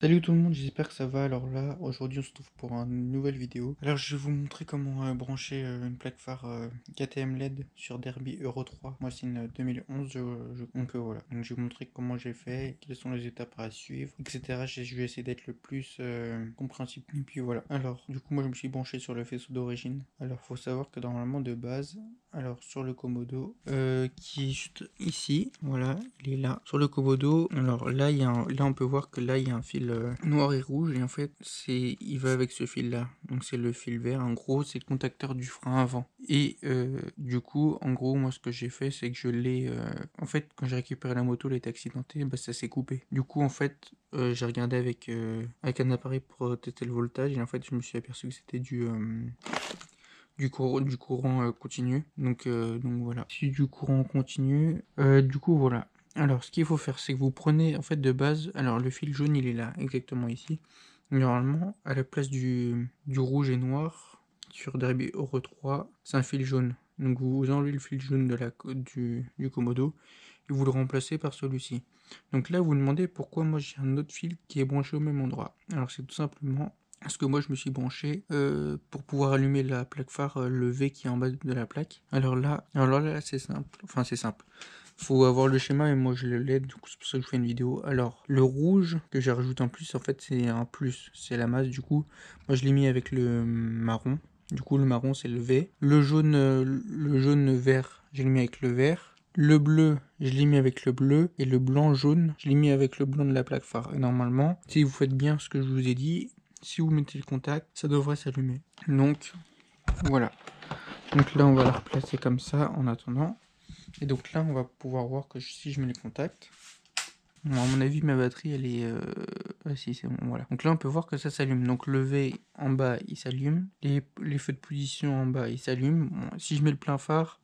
Salut tout le monde, j'espère que ça va. Alors là, aujourd'hui on se retrouve pour une nouvelle vidéo. Alors je vais vous montrer comment brancher une plaque phare KTM LED sur Derby Euro 3. Moi c'est une 2011, donc voilà. Donc je vais vous montrer comment j'ai fait, quelles sont les étapes à suivre, etc. Je vais essayer d'être le plus compréhensible. Et puis voilà. Alors du coup moi je me suis branché sur le faisceau d'origine. Alors faut savoir que normalement de base, alors sur le Komodo, qui est juste ici, voilà, il est là. Sur le Komodo, alors là, là on peut voir que là il y a un fil noir et rouge, et en fait il va avec ce fil là. Donc c'est le fil vert, en gros c'est le contacteur du frein avant. Et du coup, en gros, moi ce que j'ai fait, c'est que je l'ai... En fait, quand j'ai récupéré la moto, elle était accidentée, bah, ça s'est coupé. Du coup, en fait, j'ai regardé avec un appareil pour tester le voltage, et en fait je me suis aperçu que c'était du courant continu. Donc voilà. Si du courant continu, du coup voilà. Alors ce qu'il faut faire, c'est que vous prenez en fait de base, alors le fil jaune il est là, exactement ici. Normalement, à la place du rouge et noir, sur Derby Euro 3, c'est un fil jaune. Donc vous enlevez le fil jaune du Komodo et vous le remplacez par celui-ci. Donc là vous vous demandez pourquoi moi j'ai un autre fil qui est branché au même endroit. Alors c'est tout simplement parce que moi je me suis branché pour pouvoir allumer la plaque phare, le V qui est en bas de la plaque. Alors là c'est simple, enfin c'est simple. Faut avoir le schéma et moi je l'ai, du coup c'est pour ça que je fais une vidéo. Alors le rouge que j'ai rajouté en plus, en fait c'est un plus, c'est la masse, du coup moi je l'ai mis avec le marron. Du coup le marron c'est le V. Le jaune vert, je l'ai mis avec le vert. Le bleu, je l'ai mis avec le bleu, et le blanc jaune, je l'ai mis avec le blanc de la plaque phare. Et normalement, si vous faites bien ce que je vous ai dit, si vous mettez le contact, ça devrait s'allumer. Donc voilà. Donc là on va la replacer comme ça en attendant. Et donc là on va pouvoir voir que si je mets le contact, bon, à mon avis ma batterie elle est... Ah si c'est bon, voilà. Donc là on peut voir que ça s'allume. Donc le V en bas il s'allume, les feux de position en bas ils s'allument. Bon, si je mets le plein phare,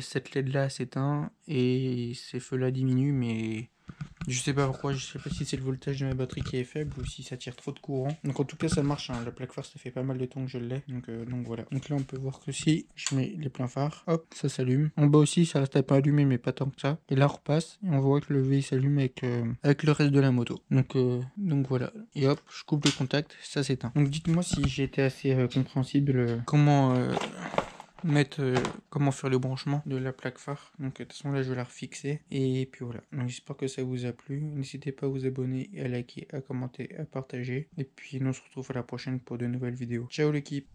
cette LED là s'éteint et ces feux là diminuent, mais je sais pas pourquoi, je sais pas si c'est le voltage de ma batterie qui est faible ou si ça tire trop de courant. Donc en tout cas ça marche, hein. La plaque phare ça fait pas mal de temps que je l'ai. Donc voilà. Donc là on peut voir que si je mets les pleins phares, hop, ça s'allume. En bas aussi ça reste à pas allumé mais pas tant que ça. Et là on repasse et on voit que le V s'allume avec le reste de la moto. Donc voilà. Et hop, je coupe le contact, ça s'éteint. Donc dites-moi si j'ai été assez compréhensible. Comment faire le branchement de la plaque phare. Donc de toute façon là je vais la refixer et puis voilà. Donc j'espère que ça vous a plu, n'hésitez pas à vous abonner, à liker, à commenter, à partager, et puis nous on se retrouve à la prochaine pour de nouvelles vidéos. Ciao l'équipe.